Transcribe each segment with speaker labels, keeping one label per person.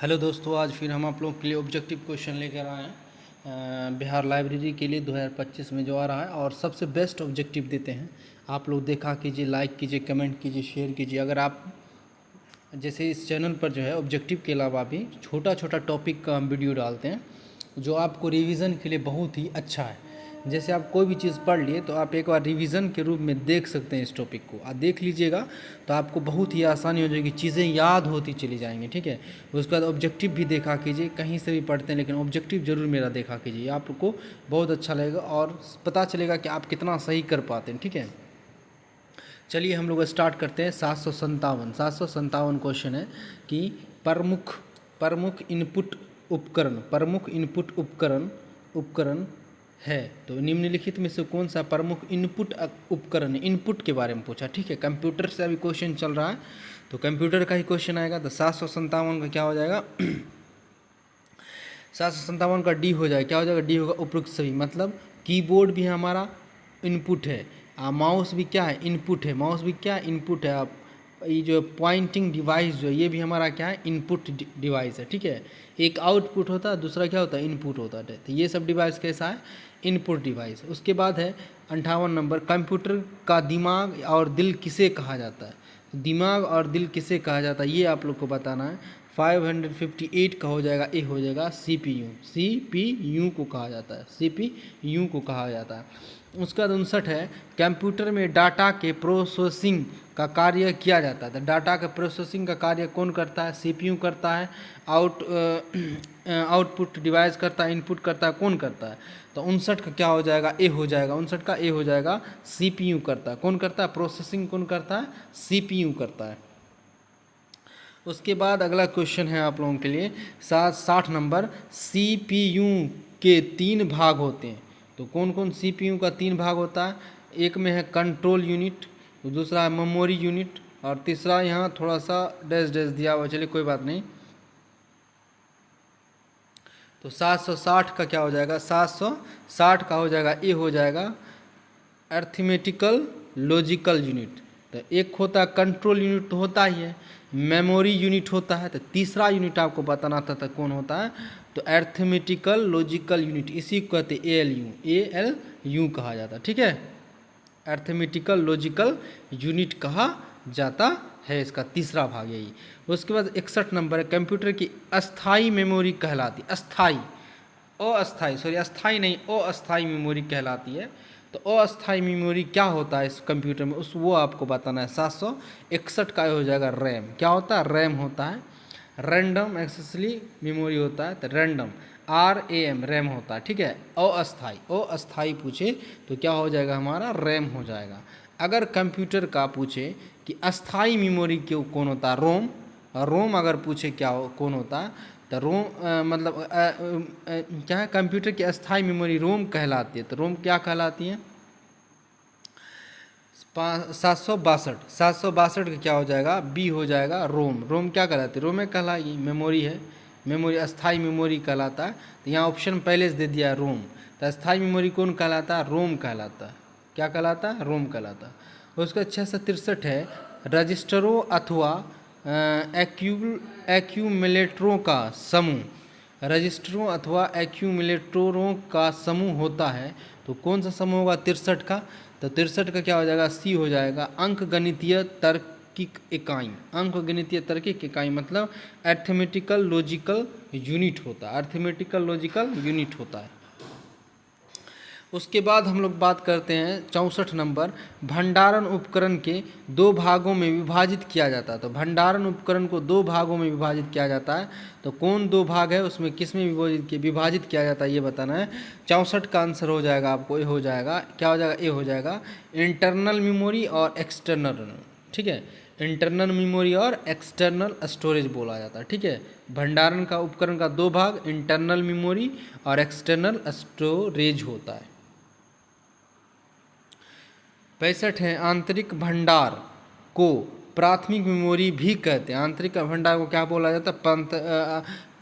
Speaker 1: Hello दोस्तों, आज फिर हम आप लोगों के लिए ऑब्जेक्टिव क्वेश्चन लेकर आए हैं बिहार लाइब्रेरी के लिए 2025 में जो आ रहा है। और सबसे बेस्ट ऑब्जेक्टिव देते हैं। आप लोग देखा कीजिए, लाइक कीजिए, कमेंट कीजिए, शेयर कीजिए। अगर आप जैसे इस चैनल पर जो है ऑब्जेक्टिव के अलावा भी छोटा छोटा टॉपिक का हम वीडियो डालते हैं जो आपको रिवीजन के लिए बहुत ही अच्छा है। जैसे आप कोई भी चीज़ पढ़ लिए तो आप एक बार रिवीजन के रूप में देख सकते हैं। इस टॉपिक को आप देख लीजिएगा तो आपको बहुत ही आसानी हो जाएगी, चीज़ें याद होती चली जाएंगी। ठीक है, उसके बाद ऑब्जेक्टिव भी देखा कीजिए। कहीं से भी पढ़ते हैं लेकिन ऑब्जेक्टिव ज़रूर मेरा देखा कीजिए, आपको बहुत अच्छा लगेगा और पता चलेगा कि आप कितना सही कर पाते हैं। ठीक है, चलिए हम लोग स्टार्ट करते हैं। 757 क्वेश्चन है कि प्रमुख इनपुट उपकरण है। तो निम्नलिखित में से कौन सा प्रमुख इनपुट उपकरण है? इनपुट के बारे में पूछा। ठीक है, कंप्यूटर से अभी क्वेश्चन चल रहा है तो कंप्यूटर का ही क्वेश्चन आएगा। तो 757 का क्या हो जाएगा? 757 का डी हो जाएगा। क्या हो जाएगा? डी होगा उपयुक्त सभी। मतलब कीबोर्ड भी हमारा इनपुट है, माउस भी क्या है? इनपुट है। माउस भी क्या है? इनपुट है। आप ये जो पॉइंटिंग डिवाइस जो है ये भी हमारा क्या है? इनपुट डिवाइस है। ठीक है, एक आउटपुट होता है, दूसरा क्या होता है? इनपुट होता है। तो ये सब डिवाइस कैसा है? Input device. उसके बाद है 58 नंबर, कंप्यूटर का दिमाग और दिल किसे कहा जाता है? दिमाग और दिल किसे कहा जाता है ये आप लोग को बताना है। 558 का हो जाएगा, ए हो जाएगा CPU को कहा जाता है, CPU को कहा जाता है। उसका 59 है, कंप्यूटर में डाटा के प्रोसेसिंग का कार्य किया जाता है। तो डाटा के प्रोसेसिंग का कार्य कौन करता है? CPU करता है। आउटपुट डिवाइस करता है, इनपुट करता है, कौन करता है? तो 59 का क्या हो जाएगा? ए हो जाएगा। 59 का ए हो जाएगा, CPU करता है। कौन करता है? प्रोसेसिंग कौन करता है? CPU करता है। उसके बाद अगला क्वेश्चन है आप लोगों के लिए 60 नंबर, CPU के 3 भाग होते हैं। तो कौन कौन CPU का 3 भाग होता है? एक में है कंट्रोल यूनिट, दूसरा है मेमोरी यूनिट, और तीसरा यहाँ थोड़ा सा डैश डैश दिया हुआ, चलिए कोई बात नहीं। तो 760 का क्या हो जाएगा? 760 का हो जाएगा, ए हो जाएगा अर्थमेटिकल लॉजिकल यूनिट। तो एक होता है कंट्रोल यूनिट, तो होता ही है। मेमोरी यूनिट होता है। तो तीसरा यूनिट आपको बताना था, तो कौन होता है? तो अर्थमेटिकल लॉजिकल यूनिट, इसी को कहते हैं ALU कहा जाता है। ठीक है, अर्थमेटिकल लॉजिकल यूनिट कहा जाता है, इसका तीसरा भाग यही। उसके बाद 61 नंबर है, कंप्यूटर की अस्थाई मेमोरी कहलाती, अस्थाई नहीं, अस्थाई मेमोरी कहलाती है। तो अस्थाई मेमोरी क्या होता है इस कंप्यूटर में, वो आपको बताना है। 761 का हो जाएगा रैम। क्या होता है? रैम होता है। रैंडम एक्सेसरी मेमोरी होता है, तो रैंडम RAM रैम होता है। ठीक है, अस्थाई पूछे तो क्या हो जाएगा? हमारा रैम हो जाएगा। अगर कंप्यूटर का पूछे कि अस्थाई मेमोरी क्यों कौन होता है? रोम अगर पूछे क्या कौन होता है, तो रोम क्या है? कंप्यूटर की अस्थाई मेमोरी रोम कहलाती है। तो रोम क्या कहलाती है? 762 का क्या हो जाएगा? बी हो जाएगा रोम क्या कहलाती है? रोम कहलाएगी, मेमोरी है। मेमोरी अस्थाई मेमोरी कहलाता है। तो यहाँ ऑप्शन पहले से दे दिया है रोम। तो अस्थाई मेमोरी कौन कहलाता है? रोम कहलाता है। क्या कहलाता है? रोम कहलाता है। उसका 663 है, रजिस्टरों अथवा एक्यूमुलेटरों का समूह। रजिस्टरों अथवा एक्यूमुलेटरों का समूह होता है। तो कौन सा समूह होगा? 63 का। तो 63 का क्या हो जाएगा? सी हो जाएगा, अंकगणितीय तार्किक इकाई। अंकगणितीय तार्किक इकाई मतलब अर्थमेटिकल लॉजिकल यूनिट होता है। अर्थमेटिकल लॉजिकल यूनिट होता है। उसके बाद हम लोग बात करते हैं 64 नंबर, भंडारण उपकरण के 2 भागों में विभाजित किया जाता है। तो भंडारण उपकरण को 2 भागों में विभाजित किया जाता है। तो कौन 2 भाग है उसमें, किस में विभाजित किया जाता है ये बताना है। 64 का आंसर हो जाएगा आपको, ए हो जाएगा। क्या हो जाएगा? ए हो जाएगा, इंटरनल मेमोरी और एक्सटर्नल। ठीक है, इंटरनल मेमोरी और एक्सटर्नल स्टोरेज बोला जाता है। ठीक है, भंडारण का उपकरण का 2 भाग, इंटरनल मेमोरी और एक्सटर्नल स्टोरेज होता है। 65 है, आंतरिक भंडार को प्राथमिक मेमोरी भी कहते हैं। आंतरिक भंडार को क्या बोला जाता है?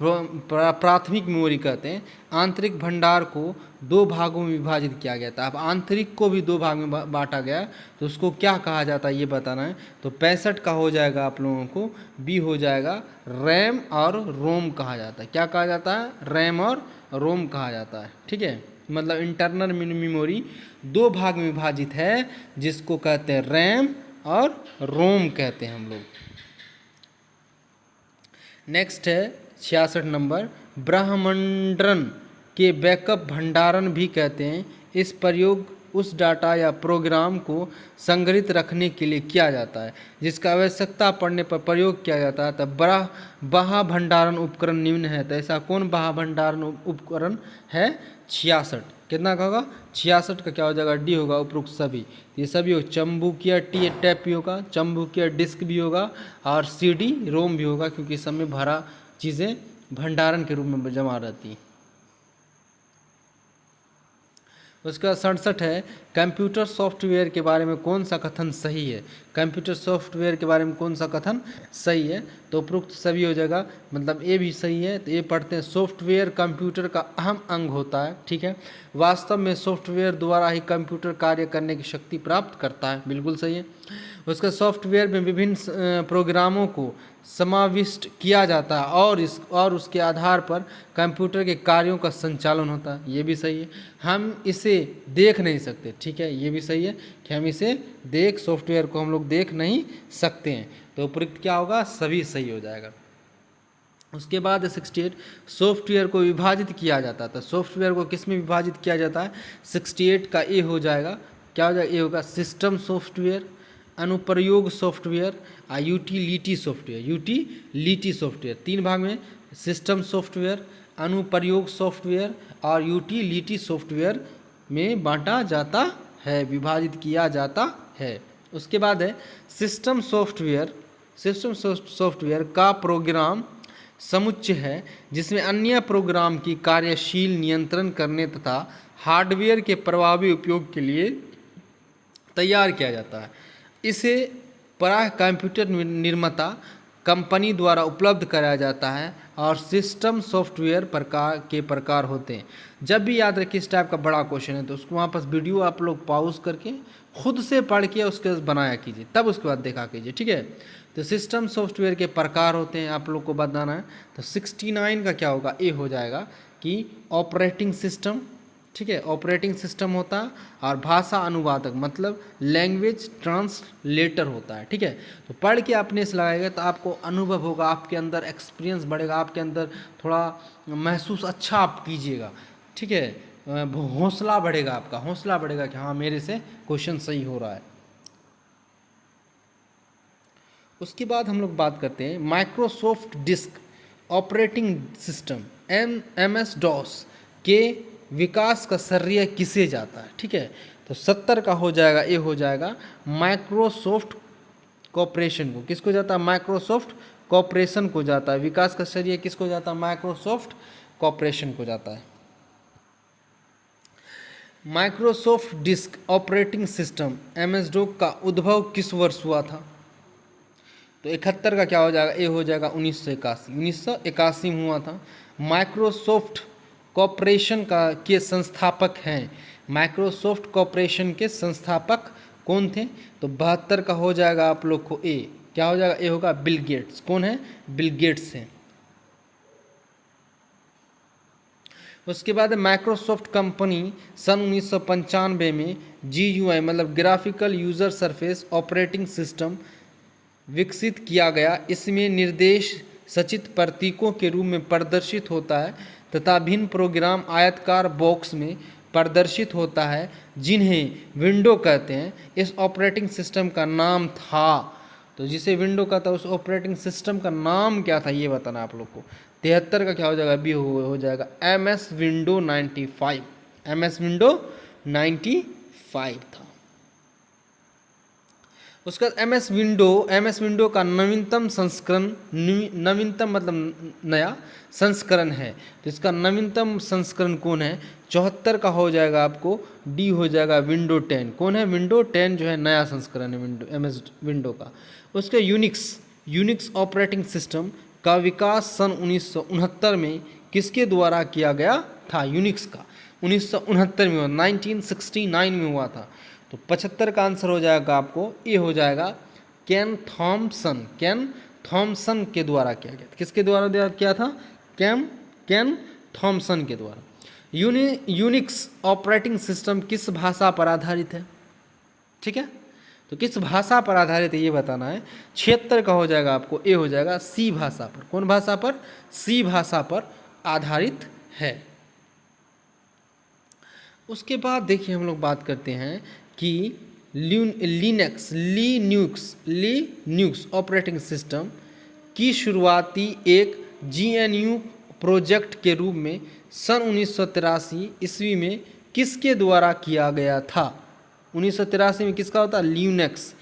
Speaker 1: प्राथमिक मेमोरी कहते हैं। आंतरिक भंडार को दो भागों में विभाजित किया गया था। अब आंतरिक को भी दो भाग में बांटा गया, तो उसको क्या कहा जाता है ये बताना है। तो 65 का हो जाएगा आप लोगों को, बी हो जाएगा रैम और रोम कहा जाता है। क्या कहा जाता है? रैम और रोम कहा जाता है। ठीक है, मतलब इंटरनल मेमोरी दो भाग में विभाजित है, जिसको कहते हैं रैम और रोम कहते हैं हम लोग। नेक्स्ट है 66 नंबर, ब्रह्मांडन के बैकअप भंडारण भी कहते हैं। इस प्रयोग उस डाटा या प्रोग्राम को संग्रहित रखने के लिए किया जाता है जिसका आवश्यकता पड़ने पर प्रयोग किया जाता है। तब बाह्य भंडारण उपकरण निम्न है। तो ऐसा कौन बाह्य भंडारण उपकरण है? 66। कितना का होगा? 66 का क्या हो जाएगा? डी होगा, उपरोक्त सभी। ये सभी हो, चुंबकीय टेप भी होगा, चुंबकीय डिस्क भी होगा और CD रोम भी होगा, क्योंकि इस सब में भरा चीज़ें भंडारण के रूप में जमा रहती हैं। उसका 67 है, कंप्यूटर सॉफ्टवेयर के बारे में कौन सा कथन सही है? कंप्यूटर सॉफ्टवेयर के बारे में कौन सा कथन सही है? तो उपरोक्त सभी हो जाएगा, मतलब ए भी सही है। तो ये पढ़ते हैं, सॉफ्टवेयर कंप्यूटर का अहम अंग होता है। ठीक है, वास्तव में सॉफ्टवेयर द्वारा ही कंप्यूटर कार्य करने की शक्ति प्राप्त करता है। बिल्कुल सही है। उसका सॉफ्टवेयर में विभिन्न प्रोग्रामों को समाविष्ट किया जाता है और उसके आधार पर कंप्यूटर के कार्यों का संचालन होता है। ये भी सही है। हम इसे देख नहीं सकते। ठीक है, ये भी सही है कि हम इसे सॉफ्टवेयर को हम लोग देख नहीं सकते हैं। तो उपयुक्त क्या होगा? सभी सही हो जाएगा। उसके बाद 68, सॉफ्टवेयर को विभाजित किया जाता था। सॉफ्टवेयर को किस में विभाजित किया जाता है? 68 का ए हो जाएगा। क्या हो जाएगा? ए होगा सिस्टम सॉफ्टवेयर, अनुप्रयोग सॉफ्टवेयर और यूटिलिटी सॉफ्टवेयर। यूटिलिटी सॉफ्टवेयर तीन भाग में, सिस्टम सॉफ्टवेयर, अनुप्रयोग सॉफ्टवेयर और यूटिलिटी सॉफ्टवेयर में बांटा जाता है, विभाजित किया जाता है। उसके बाद है सिस्टम सॉफ्टवेयर। सिस्टम सॉफ्टवेयर का प्रोग्राम समुच्चय है जिसमें अन्य प्रोग्राम की कार्यशील नियंत्रण करने तथा हार्डवेयर के प्रभावी उपयोग के लिए तैयार किया जाता है। इसे प्रायः कंप्यूटर निर्माता कंपनी द्वारा उपलब्ध कराया जाता है और सिस्टम सॉफ्टवेयर प्रकार होते हैं। जब भी याद रखिए इस टाइप का बड़ा क्वेश्चन है तो उसको वापस वीडियो आप लोग पॉज करके खुद से पढ़ के उसके बनाया कीजिए, तब उसके बाद देखा कीजिए। ठीक है, तो सिस्टम सॉफ्टवेयर के प्रकार होते हैं, आप लोग को बताना है। तो 69 का क्या होगा? ए हो जाएगा कि ऑपरेटिंग सिस्टम। ठीक है, ऑपरेटिंग सिस्टम होता है और भाषा अनुवादक मतलब लैंग्वेज ट्रांसलेटर होता है। ठीक है, तो पढ़ के आपने इस लगाएगा तो आपको अनुभव होगा, आपके अंदर एक्सपीरियंस बढ़ेगा, आपके अंदर थोड़ा महसूस अच्छा आप कीजिएगा। ठीक है, हौसला बढ़ेगा, आपका हौसला बढ़ेगा कि हाँ मेरे से क्वेश्चन सही हो रहा है। उसके बाद हम लोग बात करते हैं Microsoft disk operating system MS DOS के विकास का श्रेय किसे जाता है? ठीक है, तो 70 का हो जाएगा, ए हो जाएगा माइक्रोसॉफ्ट कॉर्पोरेशन को। किसको जाता है? माइक्रोसॉफ्ट कॉर्पोरेशन को जाता है। विकास का श्रेय किसको जाता है? माइक्रोसॉफ्ट कॉर्पोरेशन को जाता है। Microsoft disk operating system MS DOS का उद्भव किस वर्ष हुआ था? तो 71 का क्या हो जाएगा? ए हो जाएगा 1981 में हुआ था। माइक्रोसॉफ्ट कॉर्पोरेशन के संस्थापक हैं। माइक्रोसॉफ्ट कॉर्पोरेशन के संस्थापक कौन थे? तो 72 का हो जाएगा आप लोग को ए। क्या हो जाएगा? ए होगा बिल गेट्स। कौन है? बिल गेट्स हैं। उसके बाद माइक्रोसॉफ्ट कंपनी सन 1995 में GUI मतलब graphical user surface operating system विकसित किया गया। इसमें निर्देश सचित प्रतीकों के रूप में प्रदर्शित होता है तथा भिन्न प्रोग्राम आयताकार बॉक्स में प्रदर्शित होता है जिन्हें विंडो कहते हैं। इस ऑपरेटिंग सिस्टम का नाम था, तो जिसे विंडो कहता है उस ऑपरेटिंग सिस्टम का नाम क्या था ये बताना आप लोग को। 73 का क्या हो जाएगा? बी हो जाएगा MS विंडो 95। MS विंडो 95 था। उसका MS विंडो का नवीनतम संस्करण, नवीनतम मतलब नया संस्करण है। तो इसका नवीनतम संस्करण कौन है? 74 का हो जाएगा आपको, डी हो जाएगा विंडो 10। कौन है? विंडो 10 जो है नया संस्करण है MS विंडो का। उसके यूनिक्स ऑपरेटिंग सिस्टम का विकास सन 1969 में किसके द्वारा किया गया था? यूनिक्स का 1969 में, 1969 में हुआ था। तो 75 का आंसर हो जाएगा आपको, ये हो जाएगा केन थॉमसन के द्वारा किया गया था। किसके द्वारा किया था? केन थॉमसन के द्वारा। यूनिक्स ऑपरेटिंग सिस्टम किस भाषा पर आधारित है? ठीक है, तो किस भाषा पर आधारित है ये बताना है। 76 का हो जाएगा आपको, ए हो जाएगा सी भाषा पर। कौन भाषा पर? सी भाषा पर आधारित है। उसके बाद देखिए हम लोग बात करते हैं कि लीन्यूक्स ऑपरेटिंग सिस्टम की शुरुआती एक GNU प्रोजेक्ट के रूप में सन 1983 ईस्वी में किसके द्वारा किया गया था? 1983 में किसका होता? लीनेक्स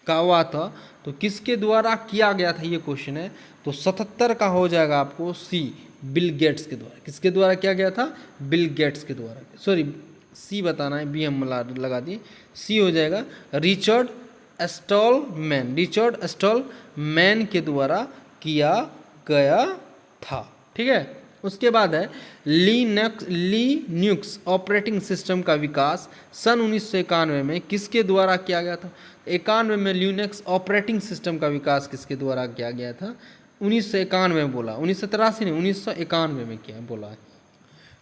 Speaker 1: का हुआ था। तो किसके द्वारा किया गया था ये क्वेश्चन है। तो 77 का हो जाएगा आपको सी, बिल गेट्स के द्वारा। किसके द्वारा किया गया था? बिल गेट्स के द्वारा। सॉरी, सी बताना है, बी हम लगा दिए, सी हो जाएगा रिचर्ड स्टॉलमैन के द्वारा किया गया था। ठीक है, उसके बाद है लीन्यूक्स ऑपरेटिंग सिस्टम का विकास सन 1991 में किसके द्वारा किया गया था? 91 में ल्यूनेक्स ऑपरेटिंग सिस्टम का विकास किसके द्वारा किया गया था? 1991 में बोला, 1983 नहीं, 1991 में किया बोला है।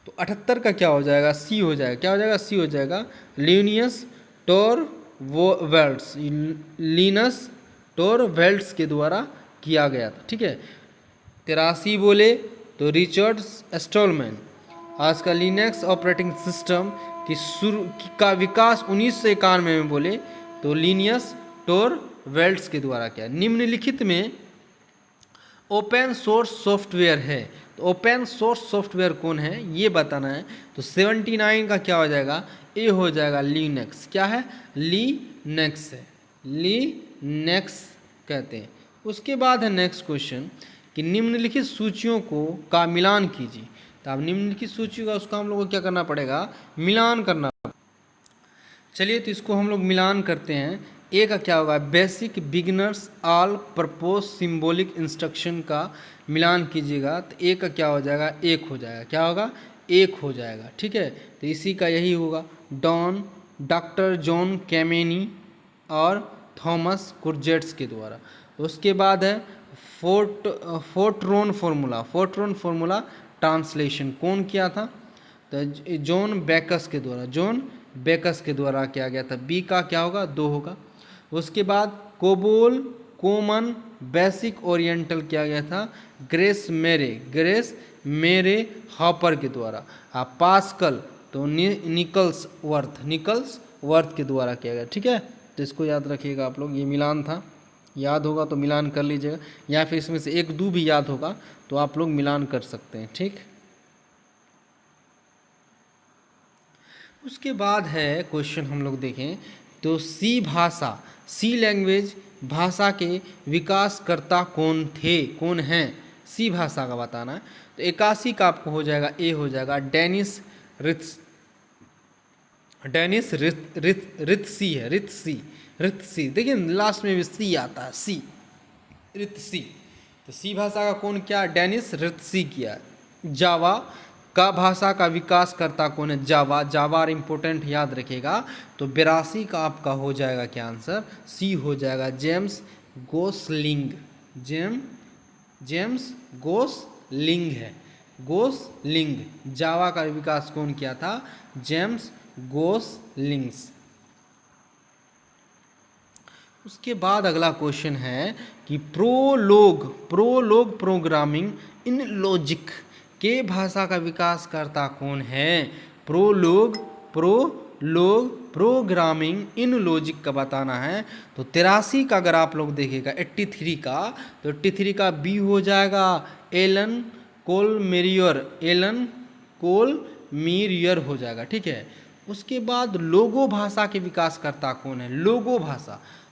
Speaker 1: तो 78 का क्या हो जाएगा? सी हो जाएगा। क्या हो जाएगा? सी हो जाएगा लिनियस टोरवेल्ड्स के द्वारा किया गया था। ठीक है, 83 बोले तो रिचर्ड स्टॉलमैन। आज का लिनक्स ऑपरेटिंग सिस्टम का विकास 1991 में बोले तो लिनियस टोरवेल्ड्स के द्वारा किया। निम्नलिखित में ओपन सोर्स सॉफ्टवेयर है, तो ओपन सोर्स सॉफ्टवेयर कौन है ये बताना है। तो 79 का क्या हो जाएगा? ए हो जाएगा लिनक्स। क्या है? लिनक्स है, लिनक्स कहते हैं। उसके बाद है नेक्स्ट क्वेश्चन कि निम्नलिखित सूचियों का मिलान कीजिए। तो अब निम्नलिखित सूची का उसका हम लोग को क्या करना पड़ेगा? मिलान करना। चलिए तो इसको हम लोग मिलान करते हैं। ए का क्या होगा? Basic beginners all purpose symbolic instruction का मिलान कीजिएगा। तो ए का क्या हो जाएगा? एक हो जाएगा। क्या होगा? एक हो जाएगा। ठीक है, तो इसी का यही होगा डॉक्टर जॉन कैमेनी और थॉमस कुर्जेट्स के द्वारा। उसके बाद है फोर्ट्रॉन फॉर्मूला ट्रांसलेशन कौन किया था? तो जॉन बेकस के द्वारा किया गया था। बी का क्या होगा? 2 होगा। उसके बाद कोबोल कॉमन बेसिक ओरिएंटल किया गया था ग्रेस मेरे हॉपर के द्वारा। पास्कल तो निकल्स वर्थ के द्वारा किया गया। ठीक है, तो इसको याद रखिएगा आप लोग। ये मिलान था, याद होगा तो मिलान कर लीजिएगा, या फिर इसमें से 1-2 भी याद होगा तो आप लोग मिलान कर सकते हैं। ठीक, उसके बाद है क्वेश्चन हम लोग देखें तो सी लैंग्वेज भाषा के विकासकर्ता कौन हैं? सी भाषा का बताना है। तो 81 का आपको हो जाएगा, ए हो जाएगा डेनिस रित्सी। देखिए लास्ट में भी सी आता है, रित्सी। तो सी भाषा का कौन किया? डेनिस रित्सी किया। जावा का भाषा का विकास करता कौन है? जावा इम्पोर्टेंट याद रखिएगा। तो 82 का आपका हो जाएगा क्या आंसर? सी हो जाएगा जेम्स गोसलिंग है। गोसलिंग जावा का विकास कौन किया था? जेम्स गोसलिंग्स। उसके बाद अगला क्वेश्चन है कि प्रोलोग प्रोग्रामिंग इन लॉजिक के भाषा का विकास करता कौन है? प्रोलोग प्रोग्रामिंग इन लॉजिक का बताना है। तो 83 का अगर आप लोग देखेगा 83 का, तो 83 का बी हो जाएगा एलन कोलमेरियर हो जाएगा। ठीक है, उसके बाद लोगो भाषा के विकास करता कौन है?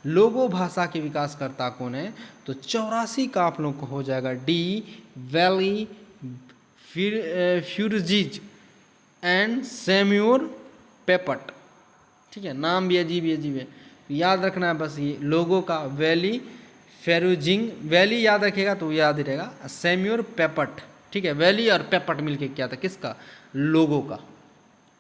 Speaker 1: लोगो भाषा के विकास करता कौन है? तो 84 का आप लोग को हो जाएगा डी वैली फ्यूरजीज एंड सैम्यूर पेपट। ठीक है, नाम भी अजीब है। तो याद रखना है बस ये लोगो का वैली फेरुजिंग, वैली याद रखेगा तो याद ही रहेगा। सैम्यूर पेपट, ठीक है, वैली और पेपट मिलके क्या था, किसका, लोगो का।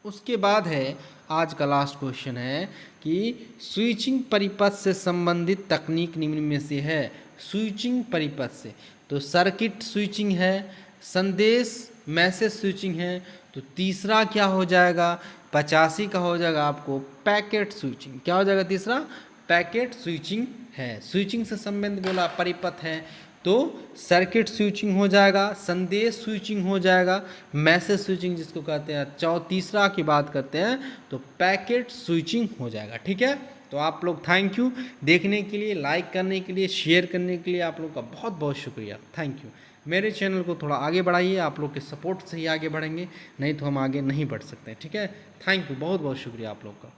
Speaker 1: उसके बाद है आज का लास्ट क्वेश्चन है कि स्विचिंग परिपथ से संबंधित तकनीक निम्न में से है। स्विचिंग परिपथ से तो सर्किट स्विचिंग है, संदेश मैसेज स्विचिंग है, तो तीसरा क्या हो जाएगा, 85 का हो जाएगा आपको पैकेट स्विचिंग। क्या हो जाएगा तीसरा, पैकेट स्विचिंग है। स्विचिंग से संबंधित बोला परिपथ है तो सर्किट स्विचिंग हो जाएगा, संदेश स्विचिंग हो जाएगा, मैसेज स्विचिंग जिसको कहते हैं। तीसरा की बात करते हैं तो पैकेट स्विचिंग हो जाएगा। ठीक है, तो आप लोग थैंक यू देखने के लिए, लाइक करने के लिए, शेयर करने के लिए आप लोग का बहुत बहुत शुक्रिया, थैंक यू। मेरे चैनल को थोड़ा आगे बढ़ाइए, आप लोग के सपोर्ट से ही आगे बढ़ेंगे, नहीं तो हम आगे नहीं बढ़ सकते। ठीक है, थैंक यू, बहुत बहुत शुक्रिया आप लोग का।